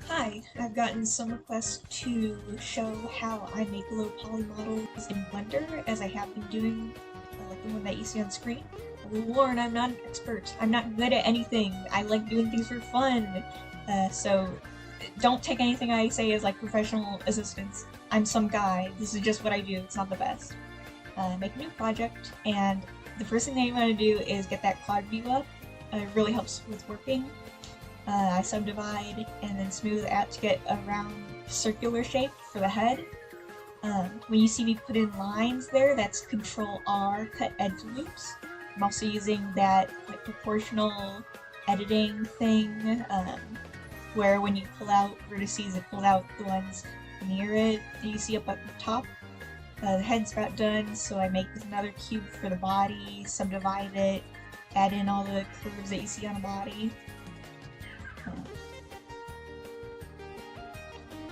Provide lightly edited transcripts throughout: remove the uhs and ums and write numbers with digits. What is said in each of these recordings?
Hi, I've gotten some requests to show how I make low poly models in Blender, as I have been doing, like the one that you see on screen. I will warn, I'm not an expert. I'm not good at anything. I like doing things for fun. So don't take anything I say as like professional assistance. I'm some guy. This is just what I do. It's not the best. Make a new project, and the first thing that you want to do is get that quad view up. It really helps with working. I subdivide and then smooth out to get a round circular shape for the head. When you see me put in lines there, that's Ctrl R, cut edge loops. I'm also using that like proportional editing thing, where when you pull out vertices, it pulls out the ones near it that you see up at the top. The head's about done, so I make another cube for the body, subdivide it, add in all the curves that you see on the body.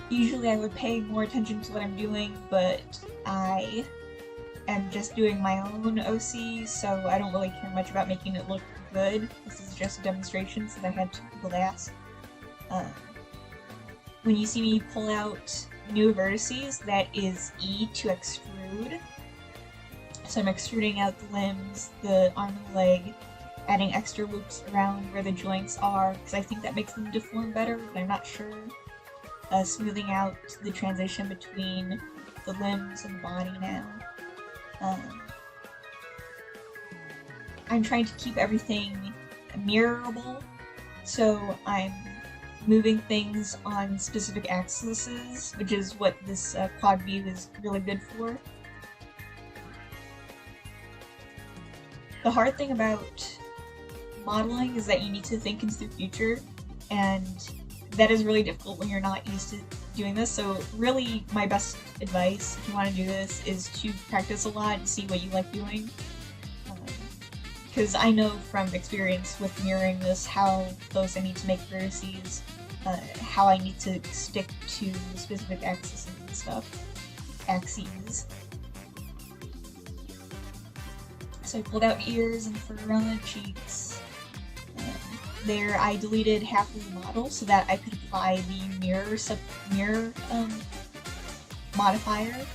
Usually I would pay more attention to what I'm doing, but I am just doing my own OC, so I don't really care much about making it look good. This is just a demonstration since I had two people to ask. When you see me pull out new vertices, that is E to extrude. So I'm extruding out the limbs, the arm and the leg, adding extra loops around where the joints are, because I think that makes them deform better, but I'm not sure. Smoothing out the transition between the limbs and the body now. I'm trying to keep everything mirrorable, so I'm moving things on specific axes, which is what this quad view is really good for. The hard thing about modeling is that you need to think into the future, and that is really difficult when you're not used to doing this. So really, my best advice if you want to do this is to practice a lot and see what you like doing. Because I know from experience with mirroring this how close I need to make vertices, how I need to stick to specific axes and stuff. Axes. So I pulled out ears and fur around the cheeks. There I deleted half of the model so that I could apply the mirror modifier.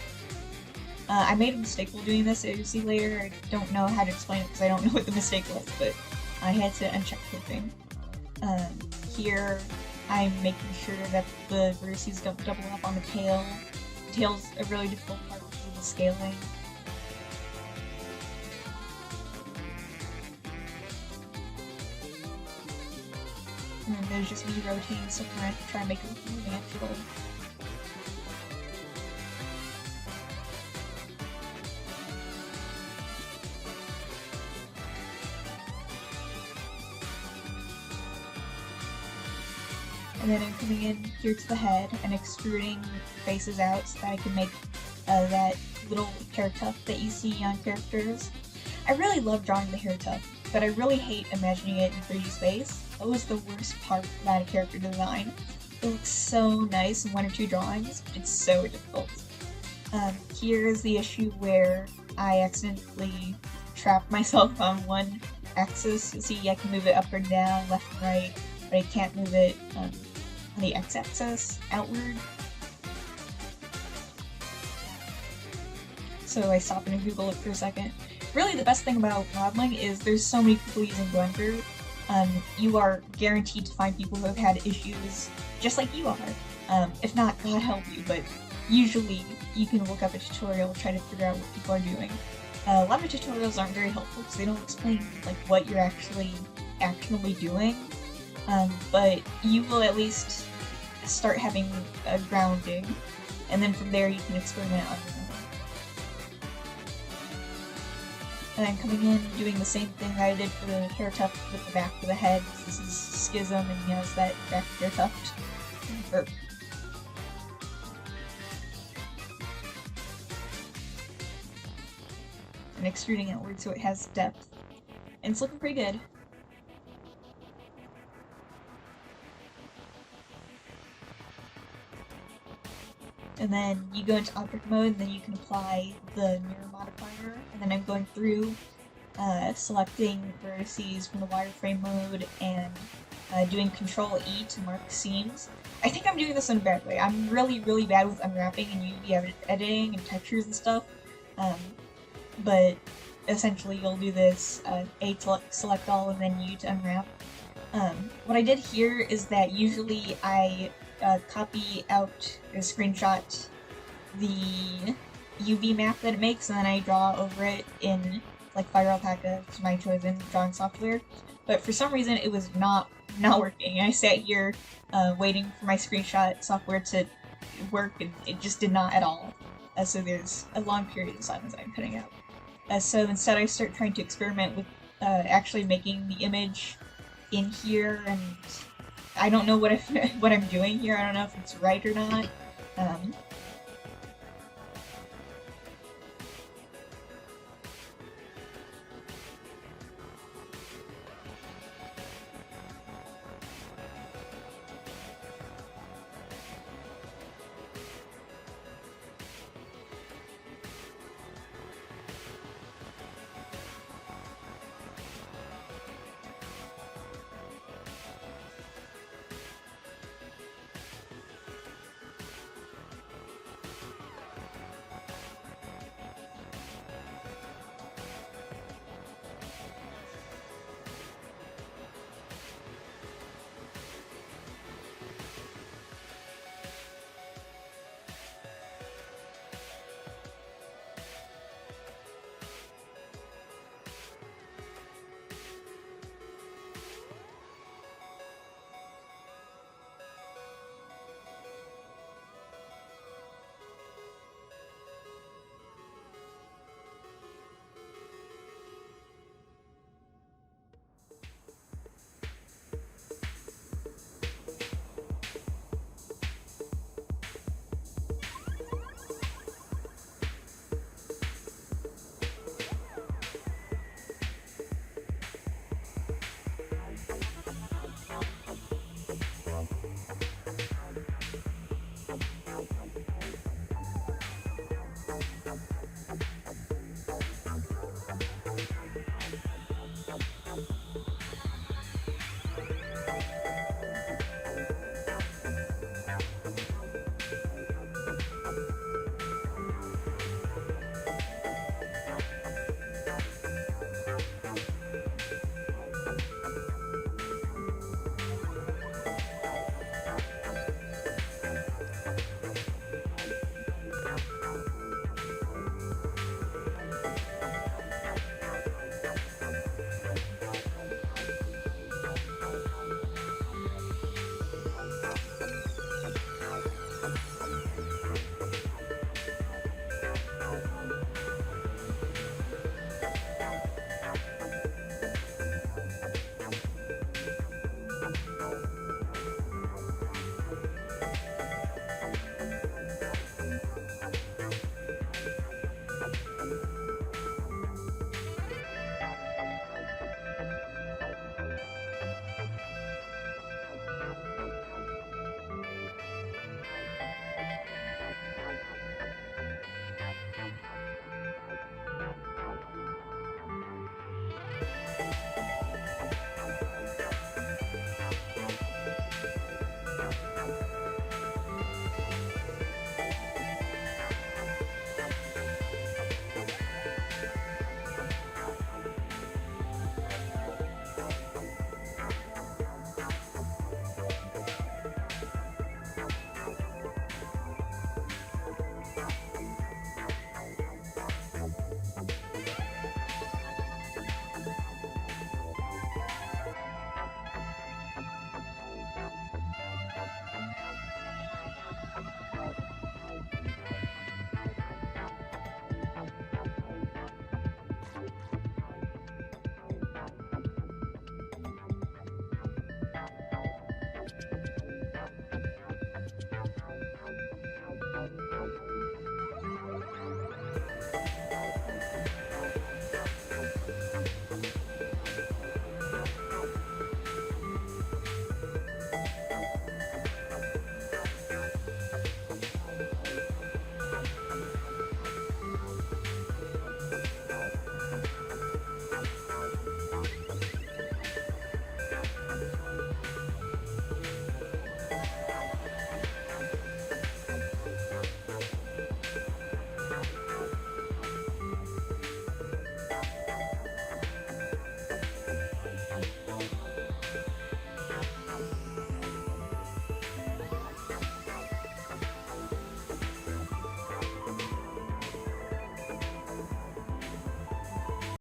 I made a mistake while doing this, as you'll see later. I don't know how to explain it because I don't know what the mistake was, but I had to uncheck clipping. Here I'm making sure that the vertices don't double up on the tail. The tail's a really difficult part because of the scaling. And then there's just me rotating stuff around to try and make it look more natural. And then I'm coming in here to the head and extruding faces out so that I can make that little hair tuft that you see on characters. I really love drawing the hair tuft, but I really hate imagining it in 3D space. That was the worst part about a character design. It looks so nice in one or two drawings, but it's so difficult. Here is the issue where I accidentally trapped myself on one axis. You'll see I can move it up or down, left and right, but I can't move it on the x-axis outward. So I stop and Google it for a second. Really, the best thing about modeling is there's so many people using Blender. You are guaranteed to find people who have had issues just like you are. If not, God help you, but usually you can look up a tutorial, try to figure out what people are doing. A lot of tutorials aren't very helpful because they don't explain like what you're actually doing, but you will at least start having a grounding, and then from there you can experiment on your own. And I'm coming in doing the same thing that I did for the hair tuft with the back of the head. This is Schism, and he has that back hair tuft. And extruding outward so it has depth. And it's looking pretty good. And then you go into object mode, and then you can apply the mirror modifier. And then I'm going through selecting vertices from the wireframe mode and doing Ctrl E to mark seams. I think I'm doing this in a bad way. I'm really, really bad with unwrapping and UV editing and textures and stuff. But essentially you'll do this A to select all and then U to unwrap. What I did here is that usually I copy out or screenshot the UV map that it makes, and then I draw over it in like firealpaca, which is my chosen drawing software. But for some reason it was not working. I sat here waiting for my screenshot software to work, and it just did not at all. So there's a long period of silence I'm putting out. So instead I start trying to experiment with actually making the image in here, and I don't know what I'm doing here. I don't know if it's right or not.